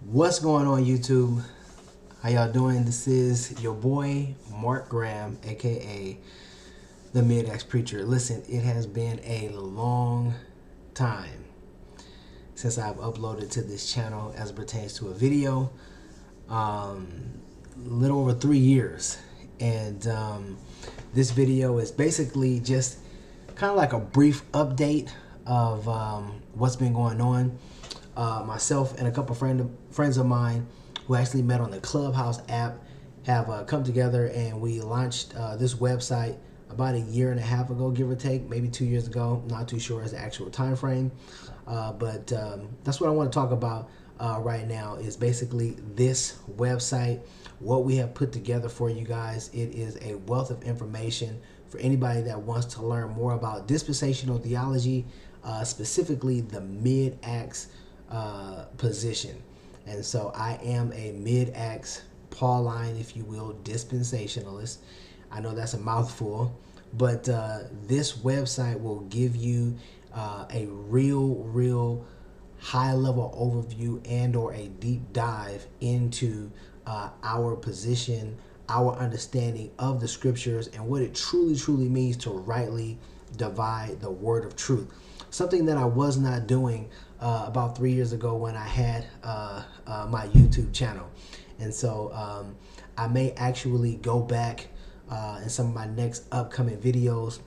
What's going on, YouTube? How y'all doing? This is your boy Mark Graham, aka the Mid-Ax Preacher. Listen, it has been a long time since I've uploaded to this channel as it pertains to a video. Little over 3 years, and this video is basically just kind of like a brief update of what's been going on. Myself and a couple friends of mine who actually met on the Clubhouse app have come together, and we launched this website about a year and a half ago, give or take, maybe 2 years ago. Not too sure as the actual time frame, but that's what I want to talk about right now. Is basically this website, what we have put together for you guys. It is a wealth of information for anybody that wants to learn more about dispensational theology, specifically the mid-acts position. And so I am a mid-acts Pauline, if you will, dispensationalist. I know that's a mouthful, but this website will give you a real high-level overview and or a deep dive into our position, our understanding of the scriptures, and what it truly means to rightly divide the word of truth. Something that I was not doing about 3 years ago when I had my YouTube channel. And so I may actually go back in some of my next upcoming videos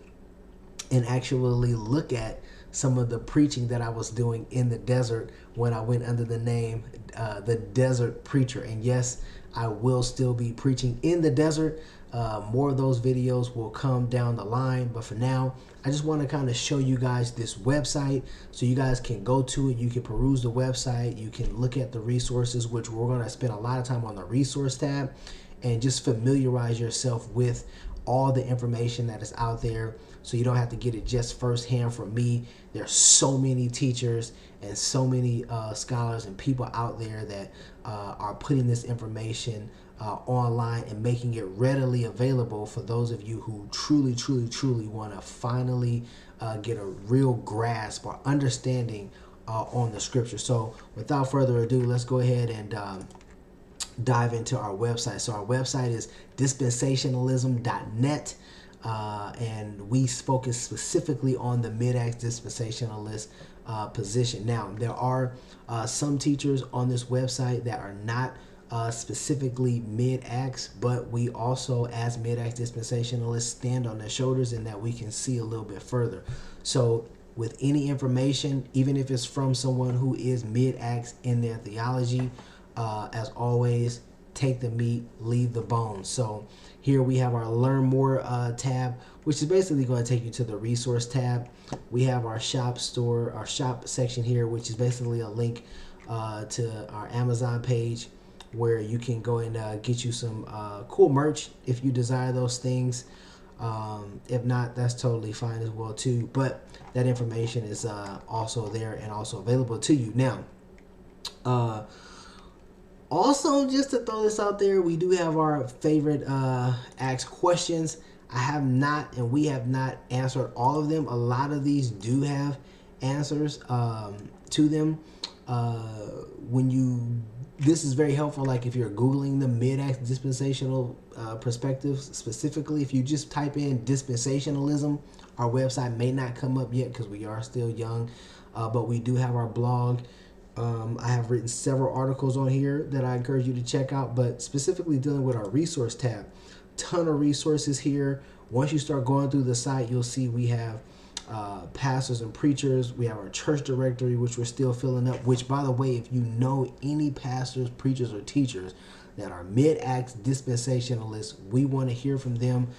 and actually look at some of the preaching that I was doing in the desert when I went under the name the Desert Preacher. And yes, I will still be preaching in the desert. More of those videos will come down the line, but for now, I just want to kind of show you guys this website so you guys can go to it. You can peruse the website, you can look at the resources, which we're going to spend a lot of time on the resource tab, and just familiarize yourself with all the information that is out there, so you don't have to get it just firsthand from me. There's so many teachers and so many scholars and people out there that are putting this information online and making it readily available for those of you who truly want to finally get a real grasp or understanding on the scripture. So without further ado, let's go ahead and dive into our website. So our website is dispensationalism.net, and we focus specifically on the mid-acts dispensationalist position. Now, there are some teachers on this website that are not specifically mid-acts, but we also, as mid-acts dispensationalists, stand on their shoulders and that we can see a little bit further. So with any information, even if it's from someone who is mid-acts in their theology, as always, take the meat, leave the bones. So here we have our Learn More tab, which is basically going to take you to the resource tab. We have our shop store, our shop section here, which is basically a link to our Amazon page, where you can go and get you some cool merch if you desire those things. If not, that's totally fine as well too. But that information is also there and also available to you. Now, also, just to throw this out there, we do have our favorite asked questions. I have not, and we have not answered all of them. A lot of these do have answers to them. This is very helpful, like if you're Googling the mid-acts dispensational perspective specifically. If you just type in dispensationalism, our website may not come up yet because we are still young, but we do have our blog. I have written several articles on here that I encourage you to check out, but specifically dealing with our resource tab. Ton of resources here. Once you start going through the site, you'll see we have pastors and preachers. We have our church directory, which we're still filling up, which, by the way, if you know any pastors, preachers, or teachers that are mid-acts dispensationalists, we want to hear from them.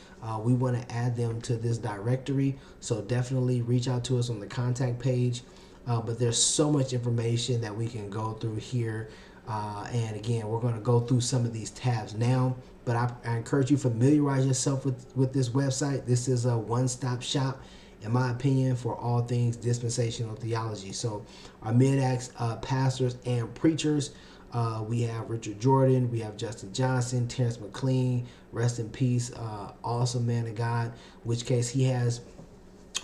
We want to add them to this directory, so definitely reach out to us on the contact page. But there's so much information that we can go through here. And again, we're going to go through some of these tabs now. But I encourage you to familiarize yourself with this website. This is a one-stop shop, in my opinion, for all things dispensational theology. So our mid-acts pastors and preachers, we have Richard Jordan, we have Justin Johnson, Terrence McLean, rest in peace, awesome man of God, which case he has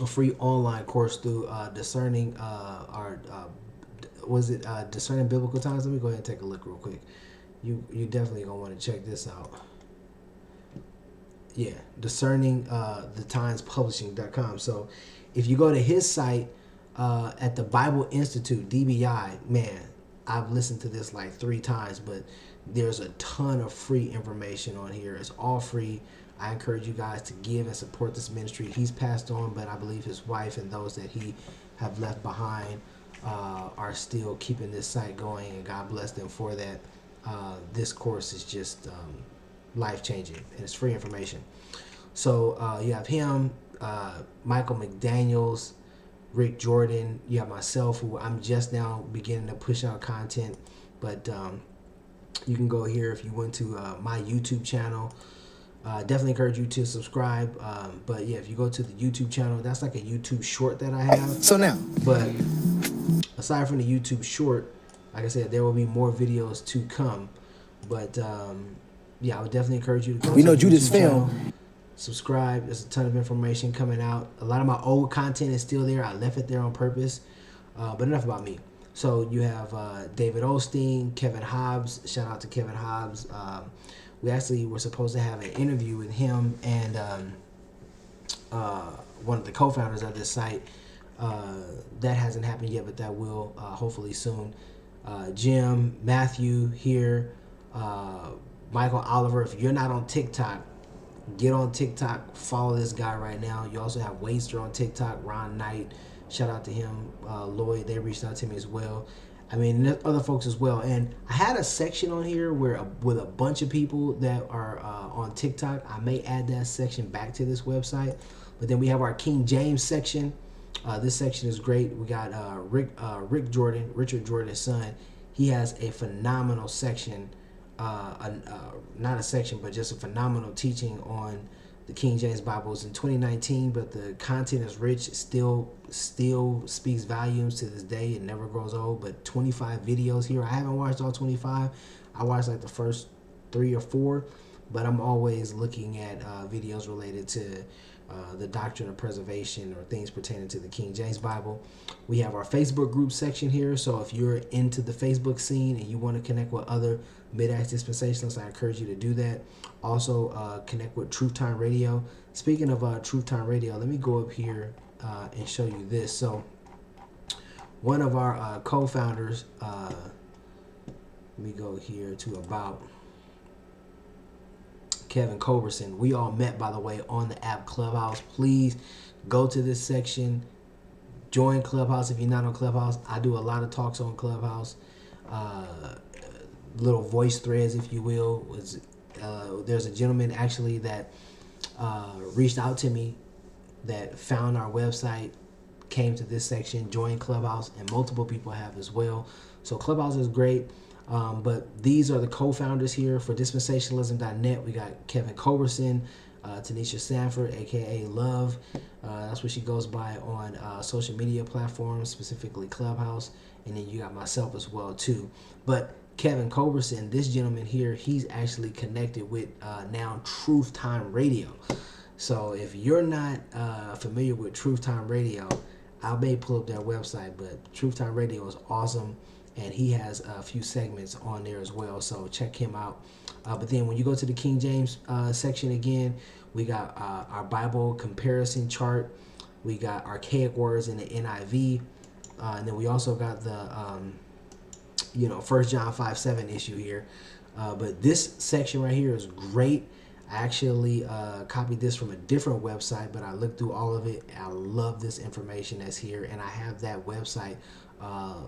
a free online course through discerning our was it Discerning Biblical Times? Let me go ahead and take a look real quick. You definitely gonna want to check this out. Yeah, Discerning the Times Publishing.com. So if you go to his site at the Bible Institute, DBI, man, I've listened to this like 3 times, but there's a ton of free information on here. It's all free. I encourage you guys to give and support this ministry. He's passed on, but I believe his wife and those that he have left behind are still keeping this site going, and God bless them for that. This course is just life-changing, and it's free information. So you have him, Michael McDaniels, Rick Jordan. You have myself, who I'm just now beginning to push out content, but you can go here if you went to my YouTube channel. Definitely encourage you to subscribe. But yeah, if you go to the YouTube channel, that's like a YouTube short that I have. So now, but aside from the YouTube short, like I said, there will be more videos to come. But yeah, I would definitely encourage you to go we to know the Judas YouTube channel, film. subscribe. There's a ton of information coming out. A lot of my old content is still there. I left it there on purpose. But enough about me. So you have David Osteen, Kevin Hobbs. Shout out to Kevin Hobbs. We actually were supposed to have an interview with him and one of the co-founders of this site. That hasn't happened yet, but that will hopefully soon. Jim, Matthew here, Michael Oliver. If you're not on TikTok, get on TikTok. Follow this guy right now. You also have Waster on TikTok, Ron Knight. Shout out to him. Lloyd, they reached out to me as well. I mean, other folks as well. And I had a section on here where with a bunch of people that are on TikTok. I may add that section back to this website. But then we have our King James section. This section is great. We got Rick Jordan, Richard Jordan's son. He has a phenomenal section. Not a section, but just a phenomenal teaching on the King James Bibles in 2019, but the content is rich. It still speaks volumes to this day. It never grows old. But 25 videos here. I haven't watched all 25. I watched like the first 3 or 4, but I'm always looking at videos related to the doctrine of preservation or things pertaining to the King James Bible. We have our Facebook group section here. So if you're into the Facebook scene and you want to connect with other Mid-Acts dispensationalists, I encourage you to do that. Also connect with Truth Time Radio. Speaking of Truth Time Radio, let me go up here and show you this. So one of our co-founders, let me go here to about Kevin Culberson. We all met, by the way, on the app Clubhouse. Please go to this section. Join Clubhouse if you're not on Clubhouse. I do a lot of talks on Clubhouse. Little voice threads, if you will. There's a gentleman actually that reached out to me that found our website, came to this section, joined Clubhouse, and multiple people have as well. So Clubhouse is great. But these are the co-founders here for dispensationalism.net. We got Kevin Culberson, Tanisha Sanford, aka Love. That's what she goes by on social media platforms, specifically Clubhouse. And then you got myself as well too. But Kevin Culberson, this gentleman here, he's actually connected with now Truth Time Radio. So if you're not familiar with Truth Time Radio, I may pull up their website, but Truth Time Radio is awesome. And he has a few segments on there as well, so check him out. But then when you go to the King James section again, we got our Bible comparison chart. We got archaic words in the NIV. And then we also got the, 1 John 5:7 issue here. But this section right here is great. I actually copied this from a different website, but I looked through all of it. I love this information that's here, and I have that website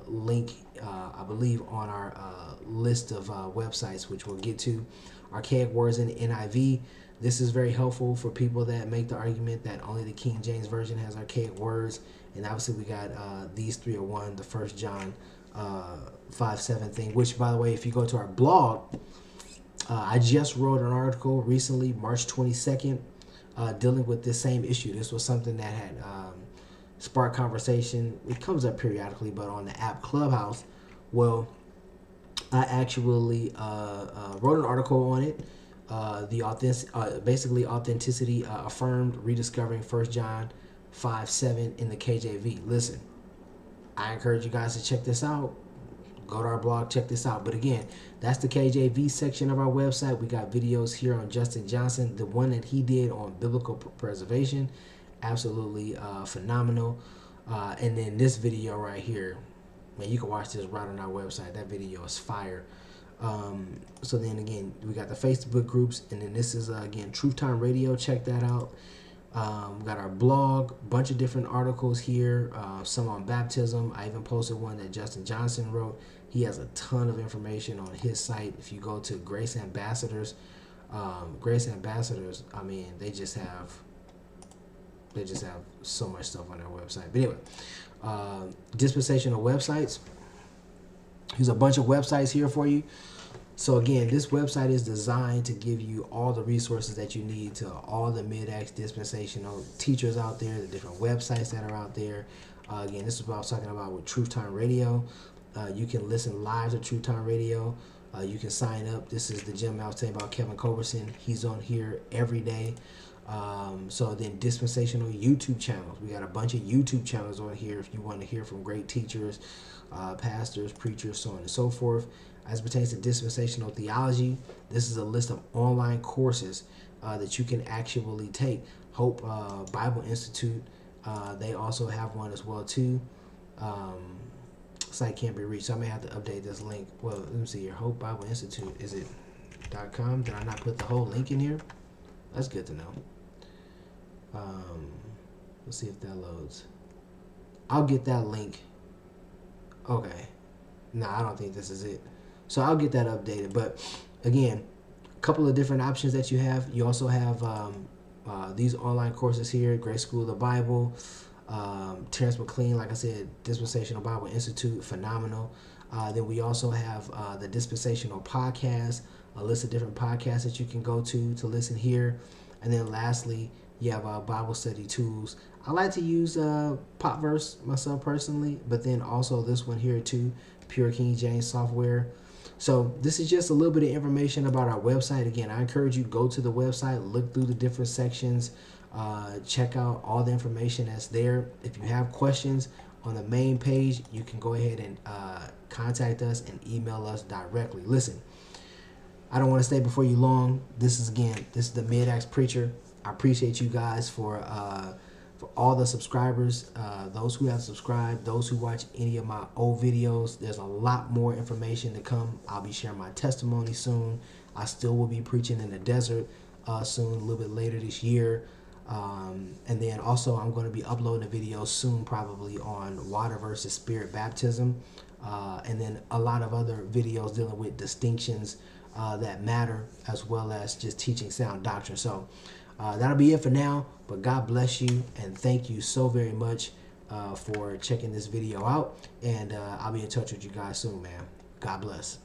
link, I believe, on our list of websites, which we'll get to. Archaic words in the NIV. This is very helpful for people that make the argument that only the King James Version has archaic words. And obviously we got these 3 are one, the 1 John 5:7 thing, which, by the way, if you go to our blog, I just wrote an article recently, March 22nd, dealing with this same issue. This was something that had sparked conversation. It comes up periodically, but on the app Clubhouse, well, I actually wrote an article on it. Basically authenticity affirmed, rediscovering 1 John 5:7 in the KJV. Listen, I encourage you guys to check this out. go to our blog, check this out. But again, that's the KJV section of our website. We got videos here on Justin Johnson, the one that he did on biblical preservation, absolutely phenomenal. And then this video right here, man, you can watch this right on our website. That video is fire. So then again, we got the Facebook groups, and then this is again Truth Time Radio. Check that out. We got our blog, bunch of different articles here, some on baptism. I even posted one that Justin Johnson wrote. He has a ton of information on his site. If you go to Grace Ambassadors, I mean, they just have so much stuff on their website. But anyway, dispensational websites. There's a bunch of websites here for you. So again, this website is designed to give you all the resources that you need to all the mid-acts dispensational teachers out there, the different websites that are out there. Again, this is what I was talking about with Truth Time Radio. You can listen live to Truth Time Radio. You can sign up. This is the gym I was telling about, Kevin Culberson. He's on here every day. So then dispensational YouTube channels. We got a bunch of YouTube channels on here if you want to hear from great teachers, pastors, preachers, so on and so forth. As it pertains to dispensational theology, this is a list of online courses that you can actually take. Hope Bible Institute, they also have one as well too. Site can't be reached, so I may have to update this link. Well, let me see here. Hope Bible Institute, is it .com? Did I not put the whole link in here? That's good to know. Let's see if that loads. I'll get that link. Okay. No, I don't think this is it. So I'll get that updated. But again, a couple of different options that you have. You also have these online courses here, Grace School of the Bible, Terrence McLean, like I said, Dispensational Bible Institute, phenomenal. Then we also have the Dispensational Podcast, a list of different podcasts that you can go to listen here. And then lastly, you have Bible study tools. I like to use Popverse myself personally, but then also this one here too, Pure King James software. So this is just a little bit of information about our website. Again, I encourage you to go to the website, look through the different sections, check out all the information that's there. If you have questions on the main page, you can go ahead and contact us and email us directly. Listen, I don't want to stay before you long. This is the Mid-Acts Preacher. I appreciate you guys for all the subscribers, those who have subscribed, those who watch any of my old videos. There's a lot more information to come. I'll be sharing my testimony soon. I still will be preaching in the desert soon, a little bit later this year. And then also I'm going to be uploading a video soon, probably on water versus spirit baptism. And then a lot of other videos dealing with distinctions that matter, as well as just teaching sound doctrine. So that'll be it for now, but God bless you, and thank you so very much for checking this video out, and I'll be in touch with you guys soon, man. God bless.